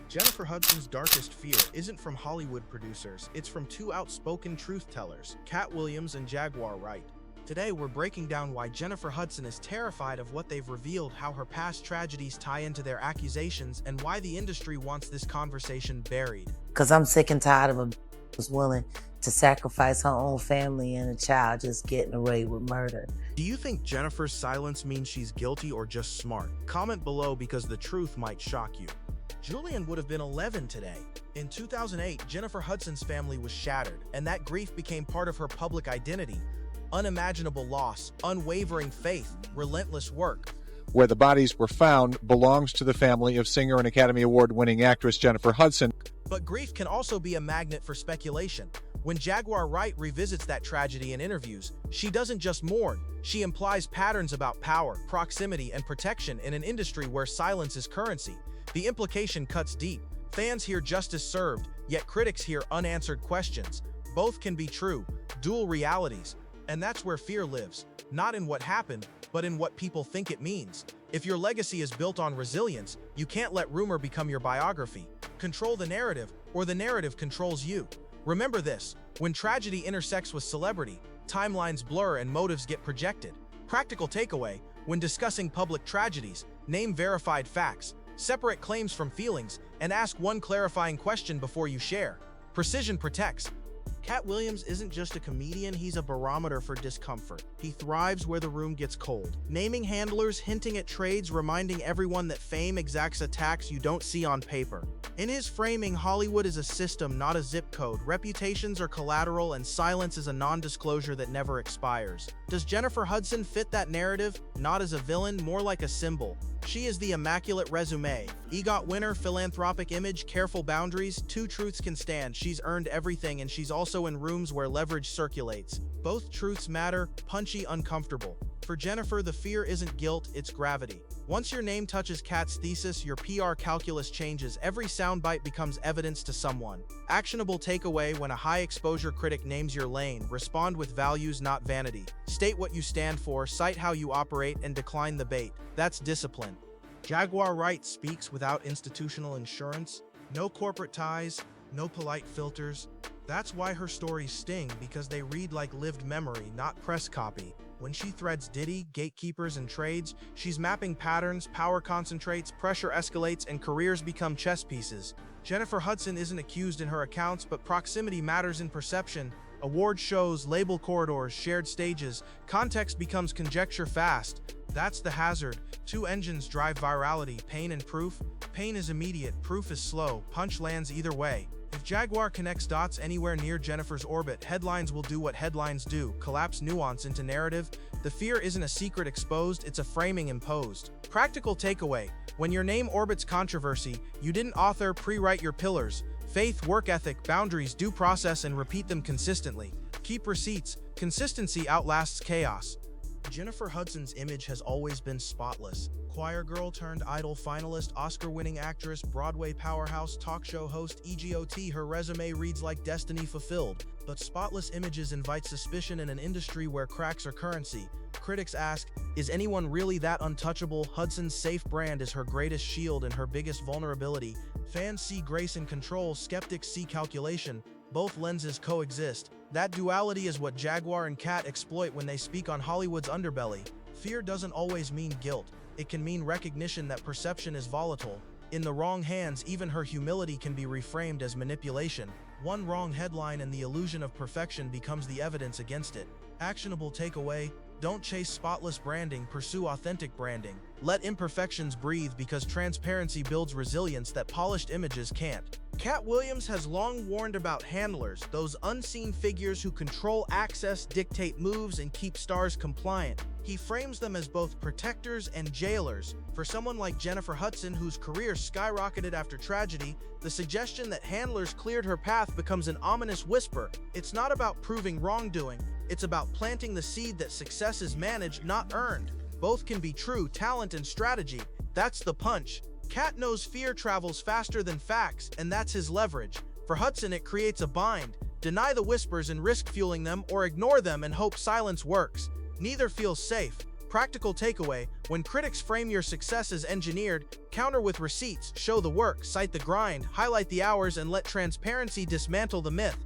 Jennifer Hudson's darkest fear isn't from Hollywood producers, it's from two outspoken truth-tellers, Katt Williams and Jaguar Wright. Today, we're breaking down why Jennifer Hudson is terrified of what they've revealed, how her past tragedies tie into their accusations, and why the industry wants this conversation buried. Because I'm sick and tired of a who's willing to sacrifice her own family and a child just getting away with murder. Do you think Jennifer's silence means she's guilty or just smart? Comment below because the truth might shock you. Julian would have been 11 today. In 2008, Jennifer Hudson's family was shattered, and that grief became part of her public identity. Unimaginable loss, unwavering faith, relentless work. Where the bodies were found belongs to the family of singer and Academy Award-winning actress Jennifer Hudson. But grief can also be a magnet for speculation. When Jaguar Wright revisits that tragedy in interviews, she doesn't just mourn, she implies patterns about power, proximity, and protection in an industry where silence is currency. The implication cuts deep. Fans hear justice served, yet critics hear unanswered questions. Both can be true, dual realities. And that's where fear lives, not in what happened, but in what people think it means. If your legacy is built on resilience, you can't let rumor become your biography. Control the narrative, or the narrative controls you. Remember this, when tragedy intersects with celebrity, timelines blur and motives get projected. Practical takeaway, when discussing public tragedies, name verified facts, separate claims from feelings, and ask one clarifying question before you share. Precision protects. Katt Williams isn't just a comedian, he's a barometer for discomfort. He thrives where the room gets cold. Naming handlers, hinting at trades, reminding everyone that fame exacts a tax you don't see on paper. In his framing, Hollywood is a system, not a zip code. Reputations are collateral, and silence is a non-disclosure that never expires. Does Jennifer Hudson fit that narrative? Not as a villain, more like a symbol. She is the immaculate resume. EGOT winner, philanthropic image, careful boundaries. Two truths can stand. She's earned everything, and she's also in rooms where leverage circulates. Both truths matter, punchy, uncomfortable. For Jennifer, the fear isn't guilt, it's gravity. Once your name touches Katt's thesis, your PR calculus changes. Every soundbite becomes evidence to someone. Actionable takeaway: when a high-exposure critic names your lane, respond with values, not vanity. State what you stand for, cite how you operate, and decline the bait. That's discipline. Jaguar Wright speaks without institutional insurance, no corporate ties, no polite filters. That's why her stories sting, because they read like lived memory, not press copy. When she threads Diddy, gatekeepers, and trades, she's mapping patterns, power concentrates, pressure escalates, and careers become chess pieces. Jennifer Hudson isn't accused in her accounts, but proximity matters in perception. Award shows, label corridors, shared stages, context becomes conjecture fast. That's the hazard. Two engines drive virality, pain and proof. Pain is immediate, proof is slow, punch lands either way. If Jaguar connects dots anywhere near Jennifer's orbit, headlines will do what headlines do, collapse nuance into narrative. The fear isn't a secret exposed, it's a framing imposed. Practical takeaway: when your name orbits controversy, you didn't author, pre-write your pillars. Faith, work ethic, boundaries, due process, and repeat them consistently. Keep receipts. Consistency outlasts chaos. Jennifer Hudson's image has always been spotless. Choir girl turned Idol finalist, Oscar-winning actress, Broadway powerhouse, talk show host, EGOT. Her resume reads like destiny fulfilled. But spotless images invite suspicion in an industry where cracks are currency. Critics ask, is anyone really that untouchable? Hudson's safe brand is her greatest shield and her biggest vulnerability. Fans see grace and control, skeptics see calculation. Both lenses coexist. That duality is what Jaguar and Katt exploit when they speak on Hollywood's underbelly. Fear doesn't always mean guilt. It can mean recognition that perception is volatile. In the wrong hands, even her humility can be reframed as manipulation. One wrong headline and the illusion of perfection becomes the evidence against it. Actionable takeaway: don't chase spotless branding, pursue authentic branding. Let imperfections breathe, because transparency builds resilience that polished images can't. Katt Williams has long warned about handlers, those unseen figures who control access, dictate moves, and keep stars compliant. He frames them as both protectors and jailers. For someone like Jennifer Hudson, whose career skyrocketed after tragedy, the suggestion that handlers cleared her path becomes an ominous whisper. It's not about proving wrongdoing, it's about planting the seed that success is managed, not earned. Both can be true: talent and strategy. That's the punch. Katt knows fear travels faster than facts, and that's his leverage. For Hudson, it creates a bind. Deny the whispers and risk fueling them, or ignore them and hope silence works. Neither feels safe. Practical takeaway: when critics frame your success as engineered, counter with receipts, show the work, cite the grind, highlight the hours, and let transparency dismantle the myth.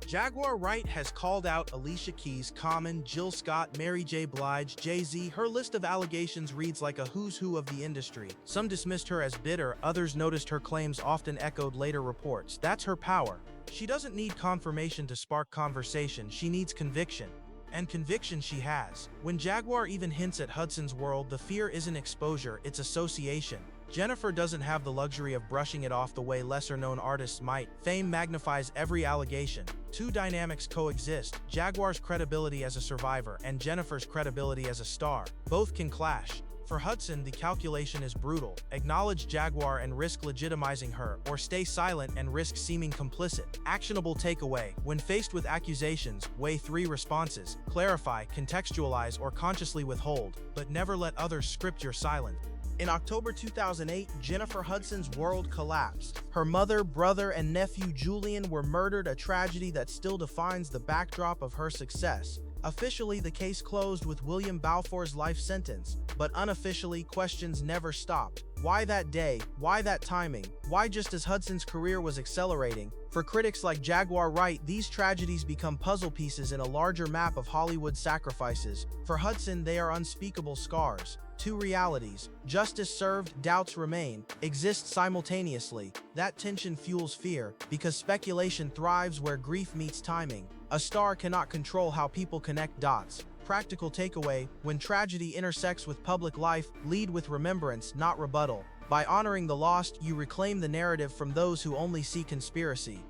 Jaguar Wright has called out Alicia Keys, Common, Jill Scott, Mary J. Blige, Jay-Z. Her list of allegations reads like a who's who of the industry. Some dismissed her as bitter, others noticed her claims often echoed later reports. That's her power. She doesn't need confirmation to spark conversation, she needs conviction. And conviction she has. When Jaguar even hints at Hudson's world, the fear isn't exposure, it's association. Jennifer doesn't have the luxury of brushing it off the way lesser-known artists might. Fame magnifies every allegation. Two dynamics coexist: Jaguar's credibility as a survivor and Jennifer's credibility as a star. Both can clash. For Hudson, the calculation is brutal. Acknowledge Jaguar and risk legitimizing her, or stay silent and risk seeming complicit. Actionable takeaway: when faced with accusations, weigh 3 responses. Clarify, contextualize, or consciously withhold, but never let others script your silence. In October 2008, Jennifer Hudson's world collapsed. Her mother, brother, and nephew Julian were murdered, a tragedy that still defines the backdrop of her success. Officially, the case closed with William Balfour's life sentence, but unofficially, questions never stopped. Why that day? Why that timing? Why just as Hudson's career was accelerating? For critics like Jaguar Wright, these tragedies become puzzle pieces in a larger map of Hollywood sacrifices. For Hudson, they are unspeakable scars. Two realities, justice served, doubts remain, exist simultaneously. That tension fuels fear, because speculation thrives where grief meets timing. A star cannot control how people connect dots. Practical takeaway: when tragedy intersects with public life, lead with remembrance, not rebuttal. By honoring the lost, you reclaim the narrative from those who only see conspiracy.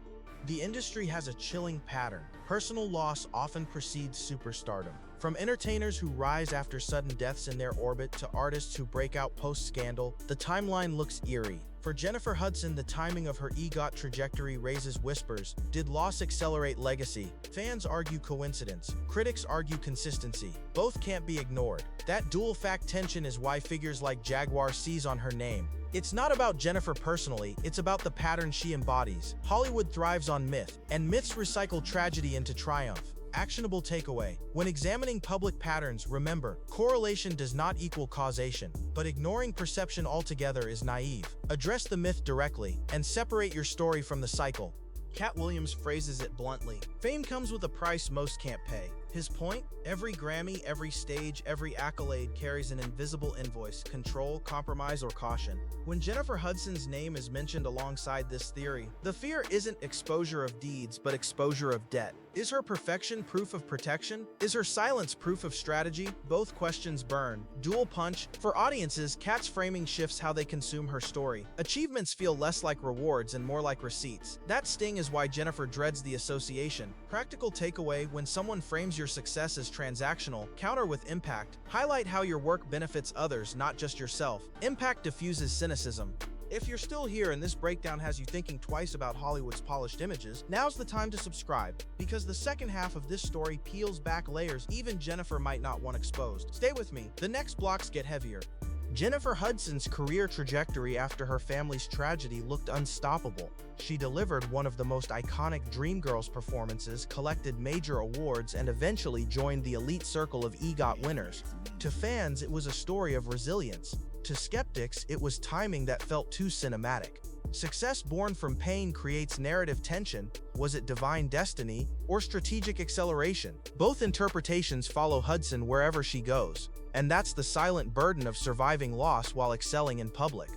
The industry has a chilling pattern. Personal loss often precedes superstardom. From entertainers who rise after sudden deaths in their orbit to artists who break out post-scandal, the timeline looks eerie. For Jennifer Hudson, the timing of her EGOT trajectory raises whispers. Did loss accelerate legacy? Fans argue coincidence. Critics argue consistency. Both can't be ignored. That dual-fact tension is why figures like Jaguar seize on her name. It's not about Jennifer personally, it's about the pattern she embodies. Hollywood thrives on myth, and myths recycle tragedy into triumph. Actionable takeaway: when examining public patterns, remember, correlation does not equal causation, but ignoring perception altogether is naive. Address the myth directly, and separate your story from the cycle. Katt Williams phrases it bluntly: fame comes with a price most can't pay. His point? Every Grammy, every stage, every accolade carries an invisible invoice: control, compromise, or caution. When Jennifer Hudson's name is mentioned alongside this theory, the fear isn't exposure of deeds, but exposure of debt. Is her perfection proof of protection? Is her silence proof of strategy? Both questions burn. Dual punch. For audiences, Katt's framing shifts how they consume her story. Achievements feel less like rewards and more like receipts. That sting is why Jennifer dreads the association. Practical takeaway: when someone frames your success as transactional, counter with impact. Highlight how your work benefits others, not just yourself. Impact diffuses cynicism. If you're still here and this breakdown has you thinking twice about Hollywood's polished images, now's the time to subscribe, because the second half of this story peels back layers even Jennifer might not want exposed. Stay with me, the next blocks get heavier. Jennifer Hudson's career trajectory after her family's tragedy looked unstoppable. She delivered one of the most iconic Dreamgirls performances, collected major awards, and eventually joined the elite circle of EGOT winners. To fans, it was a story of resilience. To skeptics, it was timing that felt too cinematic. Success born from pain creates narrative tension. Was it divine destiny or strategic acceleration? Both interpretations follow Hudson wherever she goes, and that's the silent burden of surviving loss while excelling in public.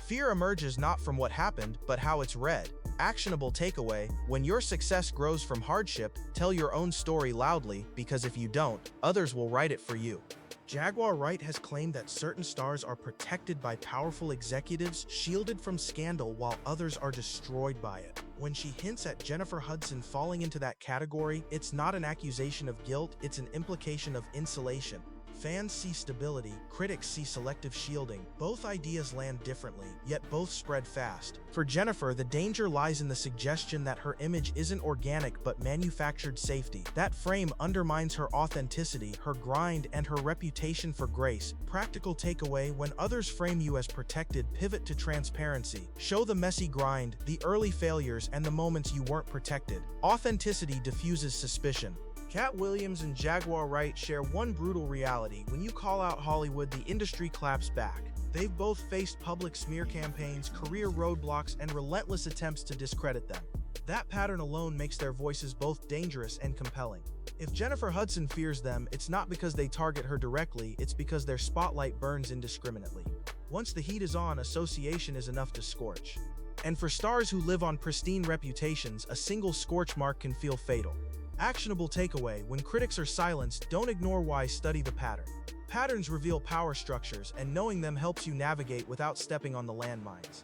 Fear emerges not from what happened, but how it's read. Actionable takeaway: when your success grows from hardship, tell your own story loudly, because if you don't, others will write it for you. Jaguar Wright has claimed that certain stars are protected by powerful executives, shielded from scandal, while others are destroyed by it. When she hints at Jennifer Hudson falling into that category, it's not an accusation of guilt, it's an implication of insulation. Fans see stability, critics see selective shielding. Both ideas land differently, yet both spread fast. For Jennifer, the danger lies in the suggestion that her image isn't organic but manufactured safety. That frame undermines her authenticity, her grind, and her reputation for grace. Practical takeaway: when others frame you as protected, pivot to transparency. Show the messy grind, the early failures, and the moments you weren't protected. Authenticity diffuses suspicion. Katt Williams and Jaguar Wright share one brutal reality. When you call out Hollywood, the industry claps back. They've both faced public smear campaigns, career roadblocks, and relentless attempts to discredit them. That pattern alone makes their voices both dangerous and compelling. If Jennifer Hudson fears them, it's not because they target her directly, it's because their spotlight burns indiscriminately. Once the heat is on, association is enough to scorch. And for stars who live on pristine reputations, a single scorch mark can feel fatal. Actionable takeaway: when critics are silenced, don't ignore why, study the pattern. Patterns reveal power structures, and knowing them helps you navigate without stepping on the landmines.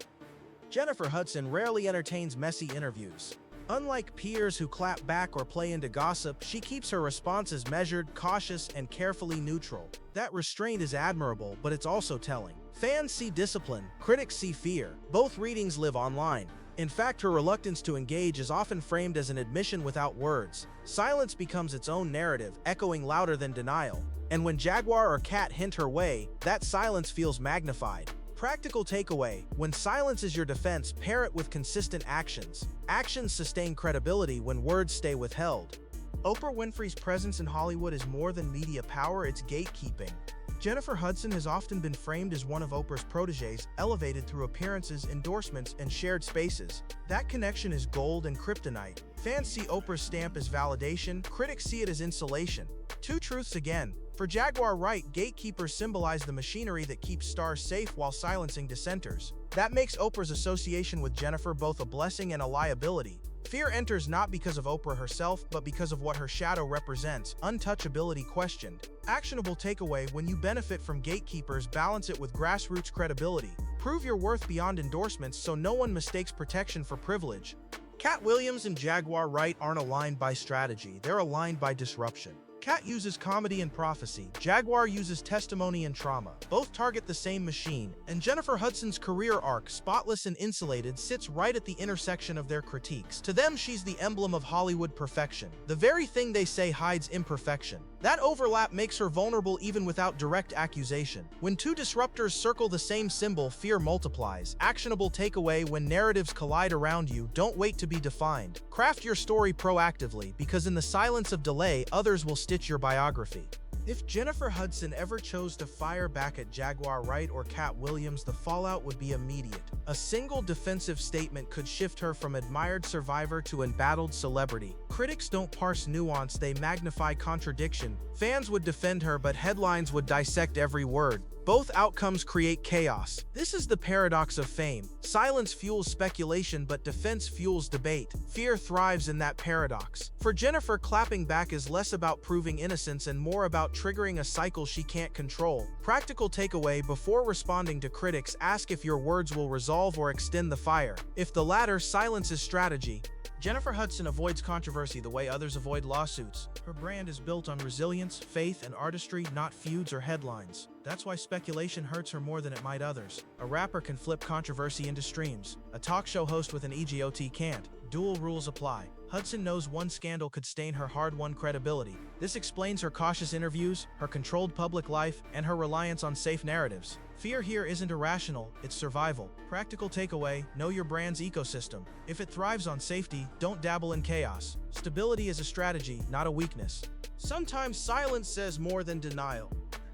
Jennifer Hudson rarely entertains messy interviews. Unlike peers who clap back or play into gossip, she keeps her responses measured, cautious, and carefully neutral. That restraint is admirable, but it's also telling. Fans see discipline, critics see fear. Both readings live online. In fact, her reluctance to engage is often framed as an admission without words. Silence becomes its own narrative, echoing louder than denial. And when Jaguar or Katt hint her way, that silence feels magnified. Practical takeaway: when silence is your defense, pair it with consistent actions. Actions sustain credibility when words stay withheld. Oprah Winfrey's presence in Hollywood is more than media power, it's gatekeeping. Jennifer Hudson has often been framed as one of Oprah's protégés, elevated through appearances, endorsements, and shared spaces. That connection is gold and kryptonite. Fans see Oprah's stamp as validation, critics see it as insulation. Two truths again. For Jaguar Wright, gatekeepers symbolize the machinery that keeps stars safe while silencing dissenters. That makes Oprah's association with Jennifer both a blessing and a liability. Fear enters not because of Oprah herself, but because of what her shadow represents. Untouchability questioned. Actionable takeaway: when you benefit from gatekeepers, balance it with grassroots credibility. Prove your worth beyond endorsements so no one mistakes protection for privilege. Katt Williams and Jaguar Wright aren't aligned by strategy, they're aligned by disruption. Katt uses comedy and prophecy, Jaguar uses testimony and trauma. Both target the same machine, and Jennifer Hudson's career arc, spotless and insulated, sits right at the intersection of their critiques. To them, she's the emblem of Hollywood perfection. The very thing they say hides imperfection. That overlap makes her vulnerable even without direct accusation. When two disruptors circle the same symbol, fear multiplies. Actionable takeaway: when narratives collide around you, don't wait to be defined. Craft your story proactively, because in the silence of delay, others will stitch your biography. If Jennifer Hudson ever chose to fire back at Jaguar Wright or Katt Williams, the fallout would be immediate. A single defensive statement could shift her from admired survivor to embattled celebrity. Critics don't parse nuance, they magnify contradiction. Fans would defend her, but headlines would dissect every word. Both outcomes create chaos. This is the paradox of fame. Silence fuels speculation, but defense fuels debate. Fear thrives in that paradox. For Jennifer, clapping back is less about proving innocence and more about triggering a cycle she can't control. Practical takeaway: before responding to critics, ask if your words will resolve or extend the fire. If the latter, silence is strategy. Jennifer Hudson avoids controversy the way others avoid lawsuits. Her brand is built on resilience, faith, and artistry, not feuds or headlines. That's why speculation hurts her more than it might others. A rapper can flip controversy into streams. A talk show host with an EGOT can't. Dual rules apply. Hudson knows one scandal could stain her hard-won credibility. This explains her cautious interviews, her controlled public life, and her reliance on safe narratives. Fear here isn't irrational, it's survival. Practical takeaway: know your brand's ecosystem. If it thrives on safety, don't dabble in chaos. Stability is a strategy, not a weakness. Sometimes silence says more than denial.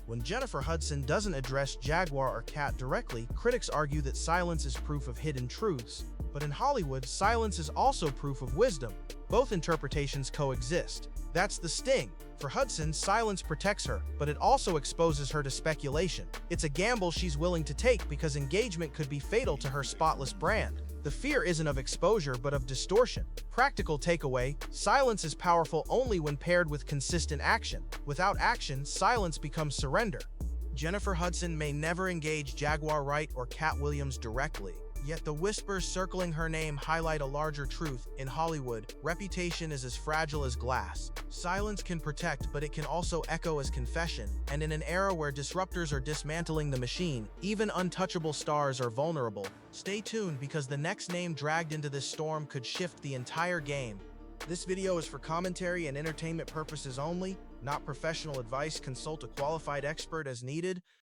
When Jennifer Hudson doesn't address Jaguar or Katt directly, critics argue that silence is proof of hidden truths. But in Hollywood, silence is also proof of wisdom. Both interpretations coexist. That's the sting. For Hudson, silence protects her, but it also exposes her to speculation. It's a gamble she's willing to take because engagement could be fatal to her spotless brand. The fear isn't of exposure, but of distortion. Practical takeaway: silence is powerful only when paired with consistent action. Without action, silence becomes surrender. Jennifer Hudson may never engage Jaguar Wright or Katt Williams directly. Yet the whispers circling her name highlight a larger truth. In Hollywood, reputation is as fragile as glass. Silence can protect, but it can also echo as confession. And in an era where disruptors are dismantling the machine, even untouchable stars are vulnerable. Stay tuned, because the next name dragged into this storm could shift the entire game. This video is for commentary and entertainment purposes only, not professional advice. Consult a qualified expert as needed.